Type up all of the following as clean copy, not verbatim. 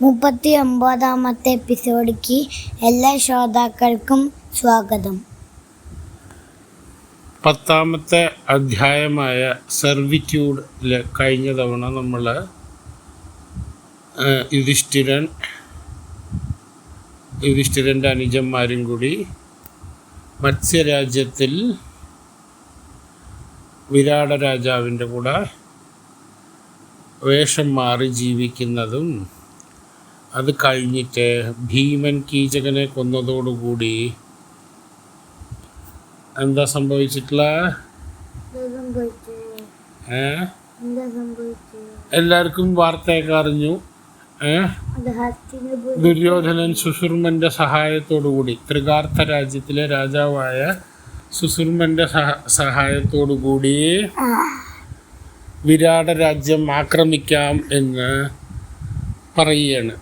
39-ാമത്തെ episodic എല്ലാ ശ്രോതാക്കൾക്കും സ്വാഗതം. 10-ാമത്തെ അധ്യായമായ സെർവിറ്റ്യൂഡിൽ കഴിഞ്ഞ തവണ നമ്മൾ യുധിഷ്ഠിരൻ്റെ അനുജന്മാരും കൂടി മത്സ്യരാജ്യത്തിൽ വിരാട രാജാവിൻ്റെ കൂടെ വേഷം മാറി ജീവിക്കുന്നതും, അത് കഴിഞ്ഞിട്ട് ഭീമൻ കീചകനെ കൊന്നതോടുകൂടി എന്താ സംഭവിച്ചിട്ടുള്ള? എല്ലാവർക്കും വാർത്തയൊക്കെ അറിഞ്ഞു. ദുര്യോധനൻ സുശുർമന്റെ സഹായത്തോടുകൂടി, ത്രികാർത്ഥ രാജ്യത്തിലെ രാജാവായ സുശുർമന്റെ സഹായത്തോടുകൂടി വിരാട രാജ്യം ആക്രമിക്കാം എന്ന് പറയുകയാണ്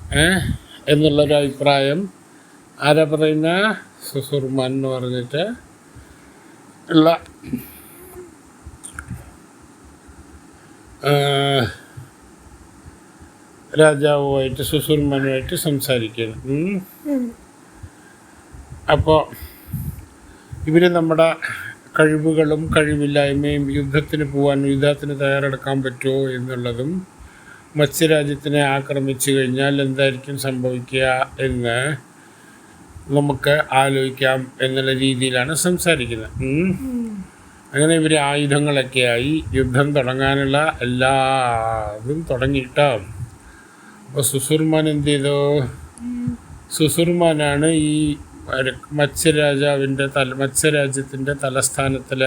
എന്നുള്ളൊരു അഭിപ്രായം ആരാ പറയുന്ന? സുശുർമൻ എന്ന് പറഞ്ഞിട്ട് ഉള്ള രാജാവുമായിട്ട് സുശുർമനുമായിട്ട് സംസാരിക്കുകയാണ്. അപ്പോൾ ഇവർ നമ്മുടെ കഴിവുകളും കഴിവില്ലായ്മയും, യുദ്ധത്തിന് തയ്യാറെടുക്കാൻ പറ്റുമോ എന്നുള്ളതും, മത്സ്യരാജ്യത്തിനെ ആക്രമിച്ചു കഴിഞ്ഞാൽ എന്തായിരിക്കും സംഭവിക്കുക എന്ന് നമുക്ക് ആലോചിക്കാം എന്നുള്ള രീതിയിലാണ് സംസാരിക്കുന്നത്. അങ്ങനെ ഇവർ ആയുധങ്ങളൊക്കെയായി യുദ്ധം തുടങ്ങാനുള്ള എല്ലാതും തുടങ്ങിയിട്ടോ. അപ്പോൾ സുശുർമാൻ എന്ത് ചെയ്തു? സുശുർമാനാണ് ഈ മത്സ്യരാജ്യത്തിൻ്റെ തലസ്ഥാനത്തിൽ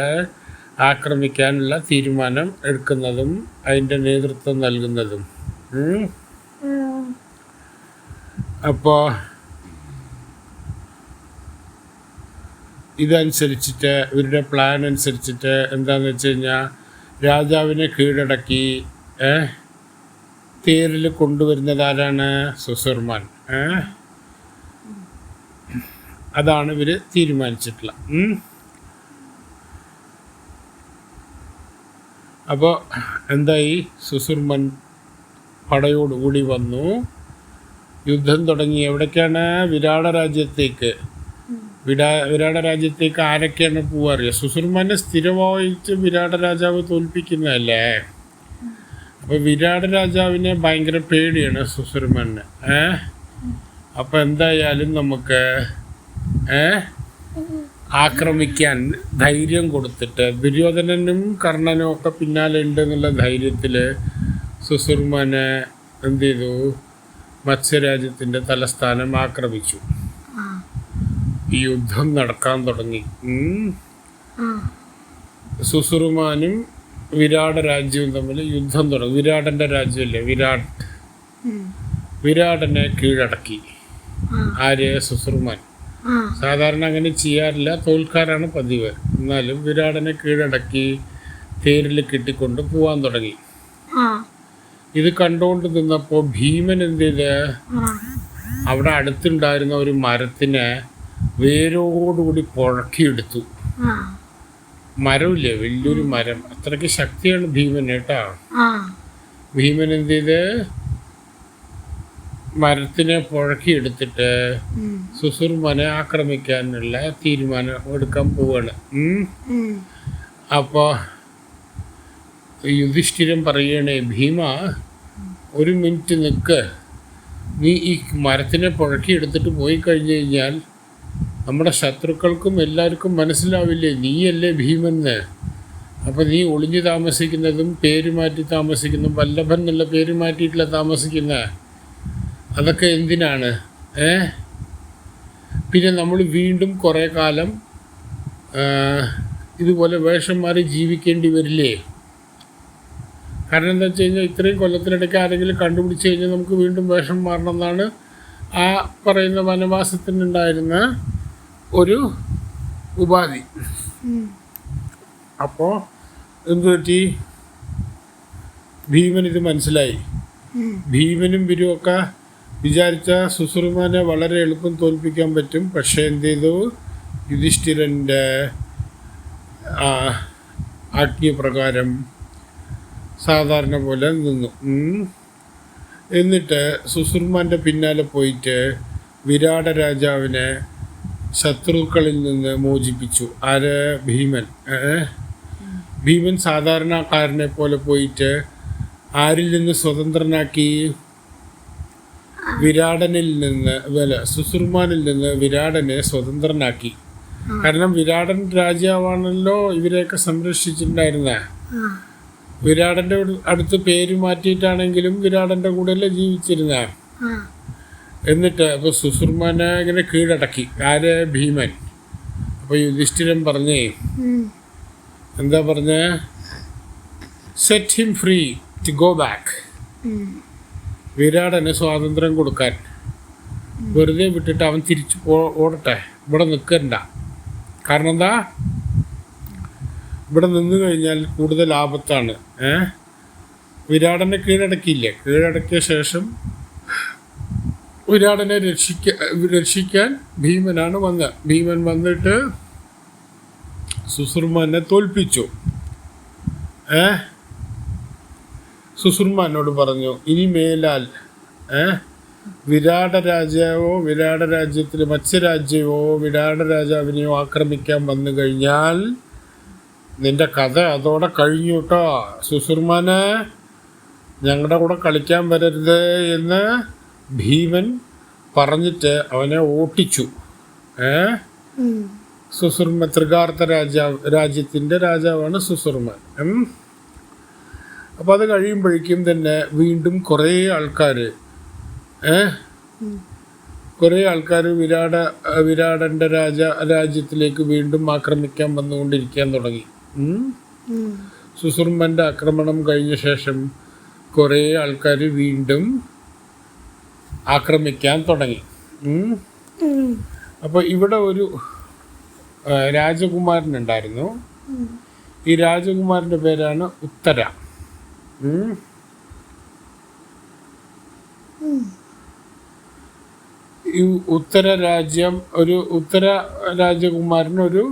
ആക്രമിക്കാനുള്ള തീരുമാനം എടുക്കുന്നതും അതിൻ്റെ നേതൃത്വം നൽകുന്നതും. അപ്പോൾ ഇതനുസരിച്ചിട്ട്, ഇവരുടെ പ്ലാൻ അനുസരിച്ചിട്ട് എന്താണെന്ന് വെച്ച് കഴിഞ്ഞാൽ, രാജാവിനെ കീഴടക്കി തേരിൽ കൊണ്ടുവരുന്നത് ആരാണ്? സുശുർമാൻ. അതാണ് ഇവർ തീരുമാനിച്ചിട്ടുള്ളത്. അപ്പോൾ എന്തായി? സുശുർമൻ പടയോടുകൂടി വന്നു, യുദ്ധം തുടങ്ങി. എവിടേക്കാണ്? വിരാട രാജ്യത്തേക്ക്. വിരാട രാജ്യത്തേക്ക് ആരൊക്കെയാണ് പോവാറിയ? സുശുർമനെ സ്ഥിരമായിട്ട് വിരാട രാജാവ് തോൽപ്പിക്കുന്നതല്ലേ. അപ്പോൾ വിരാട രാജാവിനെ ഭയങ്കര പേടിയാണ് സുശുർമന്. അപ്പോൾ എന്തായാലും നമുക്ക് ആക്രമിക്കാൻ ധൈര്യം കൊടുത്തിട്ട്, ദുര്യോധനനും കർണനും ഒക്കെ പിന്നാലെ ഉണ്ട് എന്നുള്ള ധൈര്യത്തിൽ സുശുർമനെ എന്ത് ചെയ്തു? മത്സ്യരാജ്യത്തിൻ്റെ തലസ്ഥാനം ആക്രമിച്ചു. ഈ യുദ്ധം നടക്കാൻ തുടങ്ങി. സുശുർമാനും വിരാട രാജ്യവും തമ്മിൽ യുദ്ധം തുടങ്ങി. വിരാടൻ്റെ രാജ്യമല്ലേ വിരാടനെ കീഴടക്കി. ആര്? സുശുർമാൻ. സാധാരണ അങ്ങനെ ചെയ്യാറില്ല, തോൽക്കാരാണ് പതിവ്. എന്നാലും വിരാടനെ കീഴടക്കി തേരിൽ കെട്ടിക്കൊണ്ട് പോവാൻ തുടങ്ങി. ഇത് കണ്ടുകൊണ്ട് നിന്നപ്പോൾ ഭീമൻ എന്ത് ചെയ്ത്? അവിടെ അടുത്തുണ്ടായിരുന്ന ഒരു മരത്തിനെ വേരോടുകൂടി പുഴക്കിയെടുത്തു. മരമില്ലേ, വലിയൊരു മരം. അത്രയ്ക്ക് ശക്തിയാണ് ഭീമൻ കേട്ടാ. ഭീമൻ എന്ത് ചെയ്ത്? മരത്തിനെ പുഴക്കിയെടുത്തിട്ട് സുശുർമനെ ആക്രമിക്കാനുള്ള തീരുമാനം എടുക്കാൻ പോവാണ്. അപ്പോൾ യുധിഷ്ഠിരൻ പറയണേ, ഭീമ ഒരു മിനിറ്റ് നിൽക്ക്. നീ ഈ മരത്തിനെ പുഴക്കിയെടുത്തിട്ട് പോയി കഴിഞ്ഞു കഴിഞ്ഞാൽ നമ്മുടെ ശത്രുക്കൾക്കും എല്ലാവർക്കും മനസ്സിലാവില്ലേ നീയല്ലേ ഭീമെന്ന്. അപ്പോൾ നീ ഒളിഞ്ഞു താമസിക്കുന്നതും പേര് മാറ്റി താമസിക്കുന്നതും, വല്ലഭൻ എന്നുള്ള പേര് മാറ്റിയിട്ടില്ല താമസിക്കുന്നത്, അതൊക്കെ എന്തിനാണ്? പിന്നെ നമ്മൾ വീണ്ടും കുറേ കാലം ഇതുപോലെ വേഷം മാറി ജീവിക്കേണ്ടി വരില്ലേ? കാരണം എന്താ വെച്ച് കഴിഞ്ഞാൽ, ഇത്രയും കൊല്ലത്തിനിടയ്ക്ക് ആരെങ്കിലും കണ്ടുപിടിച്ച് കഴിഞ്ഞാൽ നമുക്ക് വീണ്ടും വേഷം മാറണമെന്നാണ് ആ പറയുന്ന വനവാസത്തിനുണ്ടായിരുന്ന ഒരു ഉപാധി. അപ്പോൾ എന്തു പറ്റി? ഭീമൻ ഇത് മനസ്സിലായി. ഭീമനും ബിരുവൊക്കെ വിചാരിച്ച സുശുർമനെ വളരെ എളുപ്പം തോൽപ്പിക്കാൻ പറ്റും. പക്ഷേ എന്ത് ചെയ്തു? യുധിഷ്ഠിരൻ്റെ ആജ്ഞപ്രകാരം സാധാരണ പോലെ നിന്നു. എന്നിട്ട് സുസുർമാൻ്റെ പിന്നാലെ പോയിട്ട് വിരാട രാജാവിനെ ശത്രുക്കളിൽ നിന്ന് മോചിപ്പിച്ചു. ആര്? ഭീമൻ. ഭീമൻ സാധാരണക്കാരനെ പോലെ പോയിട്ട് ആരിൽ നിന്ന് സ്വതന്ത്രനാക്കി? വിരാടനിൽ നിന്ന് സുസുർമാനിൽ നിന്ന് വിരാടനെ സ്വതന്ത്രനാക്കി. കാരണം വിരാടൻ രാജാവാണല്ലോ ഇവരെയൊക്കെ സംരക്ഷിച്ചിട്ടുണ്ടായിരുന്ന. വിരാടന്റെ അടുത്ത് പേര് മാറ്റിയിട്ടാണെങ്കിലും വിരാടന്റെ കൂടെയല്ലേ ജീവിച്ചിരുന്ന. എന്നിട്ട് അപ്പൊ സുസുർമാനെ ഇങ്ങനെ കീഴടക്കി. ആര്? ഭീമൻ. അപ്പൊ യുധിഷ്ഠിരൻ പറഞ്ഞേ, എന്താ പറഞ്ഞ? Set him free to go back. വിരാടന് സ്വാതന്ത്ര്യം കൊടുക്കാൻ. വെറുതെ വിട്ടിട്ട് അവൻ തിരിച്ചു ഓടട്ടെ, ഇവിടെ നിൽക്കണ്ട. കാരണം എന്താ? ഇവിടെ നിന്ന് കഴിഞ്ഞാൽ കൂടുതൽ ആപത്താണ്. വിരാടനെ കീഴടക്കിയില്ലേ? കീഴടക്കിയ ശേഷം വിരാടനെ രക്ഷിക്കാൻ ഭീമനാണ് വന്നത്. ഭീമൻ വന്നിട്ട് സുസുർമാനെ തോൽപ്പിച്ചു. സുസുർമാനോട് പറഞ്ഞു, ഇനി മേലാൽ വിരാട രാജാവോ വിരാട രാജ്യത്തിലെ മത്സ്യരാജ്യമോ വിരാട രാജാവിനെയോ ആക്രമിക്കാൻ വന്നു കഴിഞ്ഞാൽ നിന്റെ കഥ അതോടെ കഴിഞ്ഞു കേട്ടോ. സുസുർമാനെ ഞങ്ങളുടെ കൂടെ കളിക്കാൻ വരരുത് എന്ന് ഭീമൻ പറഞ്ഞിട്ട് അവനെ ഓട്ടിച്ചു. സുസുർമ ത്രികാർത്ത രാജ്യത്തിൻ്റെ രാജാവാണ് സുസുർമാൻ. അപ്പോൾ അത് കഴിയുമ്പോഴേക്കും തന്നെ വീണ്ടും കുറേ ആൾക്കാർ വിരാടൻ്റെ രാജ്യത്തിലേക്ക് വീണ്ടും ആക്രമിക്കാൻ വന്നുകൊണ്ടിരിക്കാൻ തുടങ്ങി. സുസുർമൻ്റെ ആക്രമണം കഴിഞ്ഞ ശേഷം കുറേ ആൾക്കാർ വീണ്ടും ആക്രമിക്കാൻ തുടങ്ങി. അപ്പോൾ ഇവിടെ ഒരു രാജകുമാരനുണ്ടായിരുന്നു. ഈ രാജകുമാരൻ്റെ പേരാണ് ഉത്തര. ഈ ഉത്തര രാജകുമാരൻ ഒരു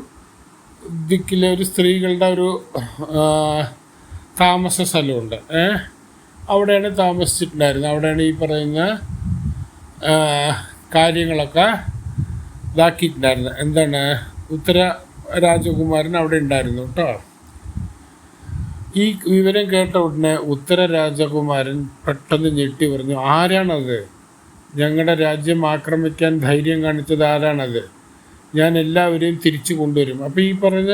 ദിക്കിലെ ഒരു സ്ത്രീകളുടെ ഒരു താമസ സ്ഥലമുണ്ട്. അവിടെയാണ് താമസിച്ചിട്ടുണ്ടായിരുന്നത്. അവിടെയാണ് ഈ പറയുന്ന കാര്യങ്ങളൊക്കെ ഇതാക്കിയിട്ടുണ്ടായിരുന്നത്. എന്താണ്? ഉത്തര രാജകുമാരൻ അവിടെ ഉണ്ടായിരുന്നു കേട്ടോ. ഈ വിവരം കേട്ട ഉടനെ ഉത്തര രാജകുമാരൻ പെട്ടെന്ന് ഞെട്ടി പറഞ്ഞു, ആരാണത്? ഞങ്ങളുടെ രാജ്യം ആക്രമിക്കാൻ ധൈര്യം കാണിച്ചത് ആരാണത്? ഞാൻ എല്ലാവരെയും തിരിച്ചു കൊണ്ടുവരും. അപ്പോൾ ഈ പറഞ്ഞ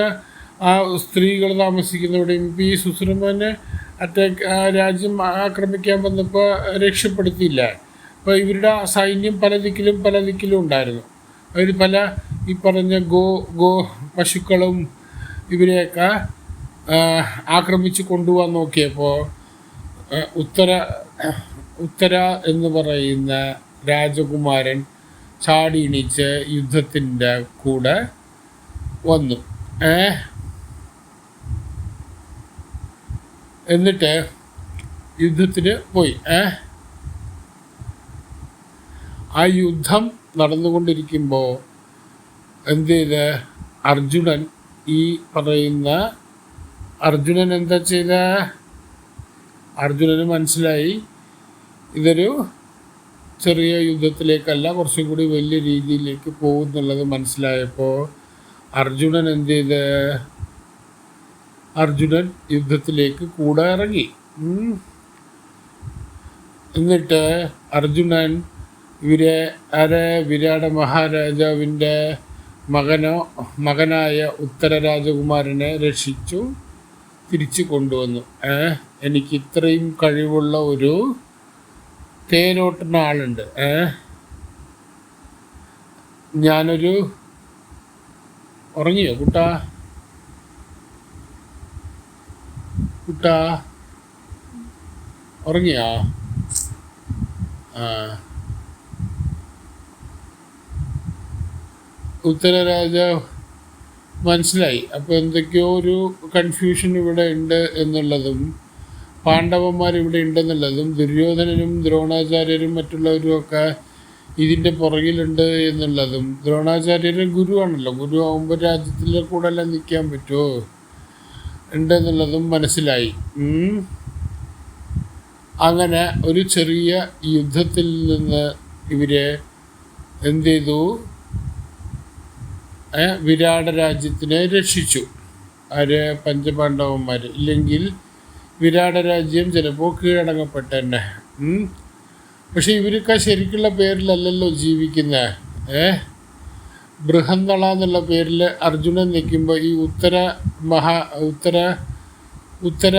ആ സ്ത്രീകൾ താമസിക്കുന്നവിടെയും ഇപ്പോൾ ഈ സുസുർമാനെ രാജ്യം ആക്രമിക്കാൻ വന്നപ്പോൾ രക്ഷപ്പെടുത്തിയില്ല. അപ്പോൾ ഇവരുടെ സൈന്യം പല ദിക്കിലും ഉണ്ടായിരുന്നു. അവർ പല ഈ പറഞ്ഞ പശുക്കളും ഇവരെയൊക്കെ ആക്രമിച്ച് കൊണ്ടുപോകാൻ നോക്കിയപ്പോൾ ഉത്തര എന്ന് പറയുന്ന രാജകുമാരൻ ചാടി എണീച്ച് യുദ്ധത്തിൻ്റെ കൂടെ വന്നു. എന്നിട്ട് യുദ്ധത്തിന് പോയി. ആ യുദ്ധം നടന്നുകൊണ്ടിരിക്കുമ്പോൾ എന്ത് ചെയ്ത് അർജുനൻ എന്താ ചെയ്ത? അർജുനന് മനസ്സിലായി ഇതൊരു ചെറിയ യുദ്ധത്തിലേക്കല്ല, കുറച്ചും കൂടി വലിയ രീതിയിലേക്ക് പോകുന്നുള്ളത് മനസ്സിലായപ്പോൾ അർജുനൻ എന്ത് ചെയ്ത്? അർജുനൻ യുദ്ധത്തിലേക്ക് കൂടെ ഇറങ്ങി. എന്നിട്ട് അർജുനൻ വിരാട മഹാരാജാവിൻ്റെ മകനായ ഉത്തര രാജകുമാരനെ രക്ഷിച്ചു തിരിച്ചു കൊണ്ടുവന്നു. എനിക്ക് ഇത്രയും കഴിവുള്ള ഒരു തേരോട്ടുന്ന ആളുണ്ട്. ഞാനൊരു ഉറങ്ങിയോ കുട്ടാ? ഉറങ്ങിയോ? ഉത്തര രാജാവ് മനസ്സിലായി. അപ്പോൾ എന്തൊക്കെയോ ഒരു കൺഫ്യൂഷൻ ഇവിടെ ഉണ്ട് എന്നുള്ളതും പാണ്ഡവന്മാർ ഇവിടെ ഉണ്ടെന്നുള്ളതും ദുര്യോധനനും ദ്രോണാചാര്യരും മറ്റുള്ളവരും ഒക്കെ ഇതിൻ്റെ പുറകിലുണ്ട് എന്നുള്ളതും. ദ്രോണാചാര്യരുടെ ഗുരുവാണല്ലോ, ഗുരു ആകുമ്പോൾ രാജ്യത്തിലെ കൂടെ എല്ലാം നിൽക്കാൻ പറ്റുമോ ഉണ്ടെന്നുള്ളതും മനസ്സിലായി. അങ്ങനെ ഒരു ചെറിയ യുദ്ധത്തിൽ നിന്ന് ഇവരെ എന്ത് ചെയ്തു, വിരാട രാജ്യത്തിനെ രക്ഷിച്ചു. ആര്? പഞ്ചപാണ്ഡവന്മാർ. ഇല്ലെങ്കിൽ വിരാട രാജ്യം ചിലപ്പോൾ കീഴടങ്ങപ്പെട്ടെന്നെ. പക്ഷെ ഇവരൊക്കെ ശരിക്കുള്ള പേരിലല്ലല്ലോ ജീവിക്കുന്നത്. ബൃഹന്നള എന്നുള്ള പേരിൽ അർജുനൻ നിൽക്കുമ്പോൾ ഈ ഉത്തര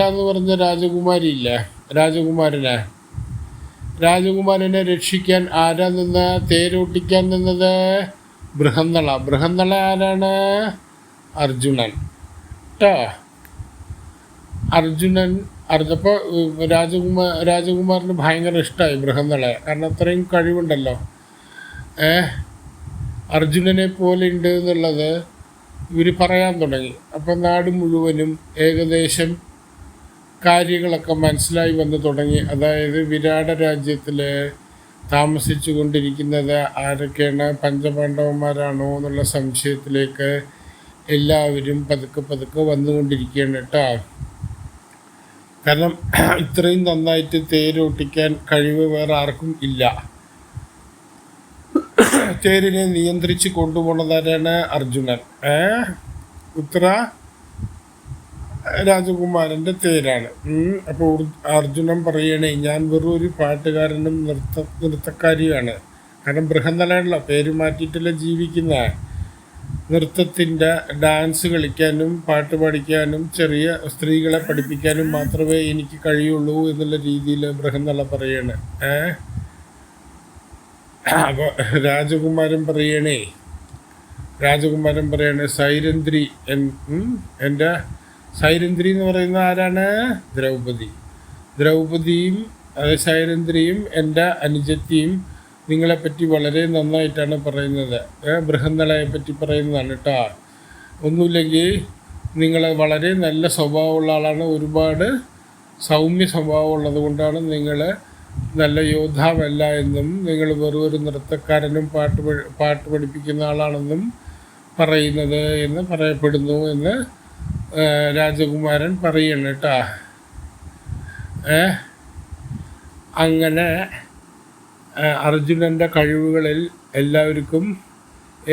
എന്ന് പറഞ്ഞ രാജകുമാരിയില്ലേ, രാജകുമാരനെ രക്ഷിക്കാൻ ആരാ നിന്ന്, തേരോട്ടിക്കാൻ നിന്നത്? ബൃഹന്നള ആരാണ്? അർജുനൻ കേട്ടോ. അപ്പോൾ രാജകുമാരന് ഭയങ്കര ഇഷ്ടമായി ബൃഹന്നളയെ. കാരണം അത്രയും കഴിവുണ്ടല്ലോ. അർജുനനെ പോലെ ഉണ്ട് എന്നുള്ളത് ഇവർ പറയാൻ തുടങ്ങി. അപ്പം നാട് മുഴുവനും ഏകദേശം കാര്യങ്ങളൊക്കെ മനസ്സിലായി വന്നു തുടങ്ങി. അതായത് വിരാട രാജ്യത്തിൽ താമസിച്ചു കൊണ്ടിരിക്കുന്നത് ആരൊക്കെയാണ്? പഞ്ചപാണ്ഡവന്മാരാണോ എന്നുള്ള സംശയത്തിലേക്ക് എല്ലാവരും പതുക്കെ വന്നുകൊണ്ടിരിക്കുകയാണ് കേട്ടോ. കാരണം ഇത്രയും നന്നായിട്ട് തേരോട്ടിക്കാൻ കഴിവ് വേറെ ആർക്കും ഇല്ല. തേരിനെ നിയന്ത്രിച്ച് കൊണ്ടുപോകുന്നതാരാണ്? അർജുനൻ. ഉത്തര രാജകുമാരൻ്റെ തേരാണ്. അപ്പോൾ അർജുനൻ പറയണേ, ഞാൻ വെറും ഒരു പാട്ടുകാരനും നൃത്തക്കാരിയാണ്. കാരണം ബൃഹന്നളയുള്ള പേര് മാറ്റിയിട്ടല്ല ജീവിക്കുന്ന. നൃത്തത്തിൻ്റെ ഡാൻസ് കളിക്കാനും പാട്ട് പഠിക്കാനും ചെറിയ സ്ത്രീകളെ പഠിപ്പിക്കാനും മാത്രമേ എനിക്ക് കഴിയുള്ളൂ എന്നുള്ള രീതിയിൽ ബൃഹന്നള പറയാണ്. അപ്പോൾ രാജകുമാരൻ പറയണേ സൈരന്ധ്രി, എൻ്റെ സൈരന്ധ്രി എന്ന് പറയുന്ന ആരാണ്? ദ്രൗപദിയും സൈരന്ധ്രിയും എൻ്റെ അനുജത്തിയും നിങ്ങളെപ്പറ്റി വളരെ നന്നായിട്ടാണ് പറയുന്നത്. ബൃഹന്നളയെ പറ്റി പറയുന്നതാണ് കേട്ടോ. ഒന്നുമില്ലെങ്കിൽ നിങ്ങൾ വളരെ നല്ല സ്വഭാവമുള്ള ആളാണ്. ഒരുപാട് സൗമ്യ സ്വഭാവമുള്ളത് കൊണ്ടാണ് നിങ്ങൾ നല്ല യോദ്ധാവല്ല എന്നും നിങ്ങൾ വെറും ഒരു നൃത്തക്കാരനും പാട്ട് പഠിപ്പിക്കുന്ന ആളാണെന്നും പറയുന്നത് എന്ന് പറയപ്പെടുന്നു എന്ന് രാജകുമാരൻ പറയണം കേട്ടോ. അങ്ങനെ അർജുനൻ്റെ കഴിവുകളിൽ എല്ലാവർക്കും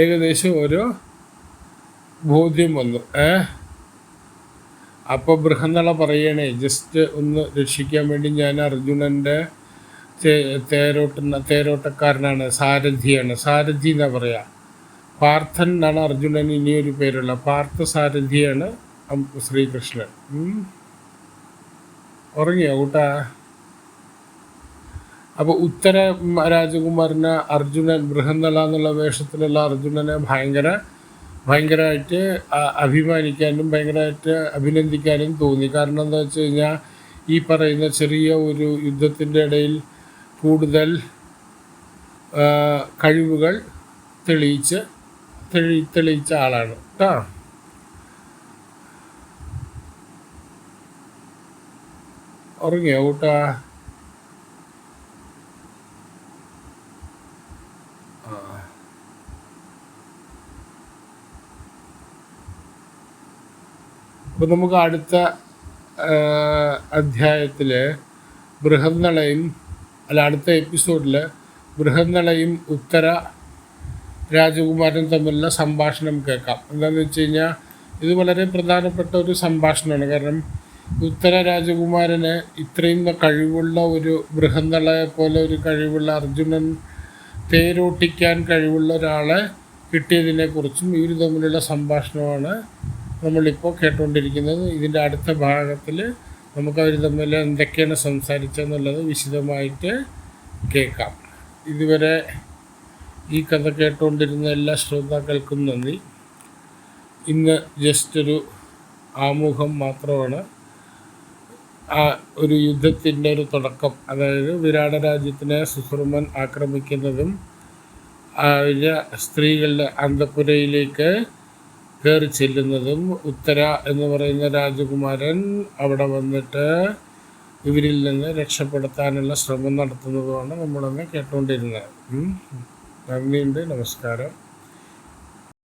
ഏകദേശം ഓരോ ബോധ്യം വന്നു. അപ്പോൾ ബൃഹന്നള പറയണേ, ജസ്റ്റ് ഒന്ന് രക്ഷിക്കാൻ വേണ്ടി ഞാൻ അർജുനൻ്റെ തേരോട്ടക്കാരനാണ്, സാരഥി എന്നാ പറയുക. പാർത്ഥൻ എന്നാണ് അർജുനൻ ഇനിയൊരു പേരുള്ള പാർത്ഥസാരഥിയാണ് ശ്രീകൃഷ്ണൻ. ഉറങ്ങിയോ കൂട്ടാ? അപ്പോൾ ഉത്തര രാജകുമാരന് അർജുനൻ ബൃഹന്നള എന്നുള്ള വേഷത്തിലുള്ള അർജുനനെ ഭയങ്കരമായിട്ട് അഭിമാനിക്കാനും ഭയങ്കരമായിട്ട് അഭിനന്ദിക്കാനും തോന്നി. കാരണം എന്താ വെച്ച് കഴിഞ്ഞാൽ ഈ പറയുന്ന ചെറിയ ഒരു യുദ്ധത്തിൻ്റെ ഇടയിൽ കൂടുതൽ കഴിവുകൾ തെളിയിച്ച ആളാണ് കേട്ടോ. ഉറങ്ങിയോ കൂട്ടാ? അപ്പോൾ നമുക്ക് അടുത്ത അധ്യായത്തിൽ അടുത്ത എപ്പിസോഡിൽ ബൃഹന്നളയും ഉത്തര രാജകുമാരൻ തമ്മിലുള്ള സംഭാഷണം കേൾക്കാം. എന്താണെന്ന് വെച്ച് കഴിഞ്ഞാൽ ഇത് വളരെ പ്രധാനപ്പെട്ട ഒരു സംഭാഷണമാണ്. കാരണം ഉത്തര രാജകുമാരന് ഇത്രയും കഴിവുള്ള ഒരു ബൃഹന്നളയെ പോലെ ഒരു കഴിവുള്ള അർജുനൻ തേരോട്ടിക്കാൻ കഴിവുള്ള ഒരാളെ കിട്ടിയതിനെക്കുറിച്ചും ഇവർ തമ്മിലുള്ള സംഭാഷണമാണ് നമ്മളിപ്പോൾ കേട്ടുകൊണ്ടിരിക്കുന്നത്. ഇതിൻ്റെ അടുത്ത ഭാഗത്തിൽ നമുക്കവർ തമ്മിൽ എന്തൊക്കെയാണ് സംസാരിച്ചതെന്നുള്ളത് വിശദമായിട്ട് കേൾക്കാം. ഇതുവരെ ഈ കഥ കേട്ടുകൊണ്ടിരുന്ന എല്ലാ ശ്രോതാക്കൾക്കും നന്ദി. ഇന്ന് ജസ്റ്റ് ഒരു ആമുഖം മാത്രമാണ്. ഒരു യുദ്ധത്തിൻ്റെ ഒരു തുടക്കം, അതായത് വിരാട രാജ്യത്തിനെ സുഹൃമൻ ആക്രമിക്കുന്നതും സ്ത്രീകളുടെ അന്തഃപുരയിലേക്ക് കയറി ചെല്ലുന്നതും ഉത്തര എന്ന് പറയുന്ന രാജകുമാരൻ അവിടെ വന്നിട്ട് ഇവരിൽ നിന്ന് രക്ഷപ്പെടുത്താനുള്ള ശ്രമം നടത്തുന്നതുമാണ് നമ്മളന്ന് കേട്ടുകൊണ്ടിരുന്നത്. നന്ദിയുണ്ട്. നമസ്കാരം.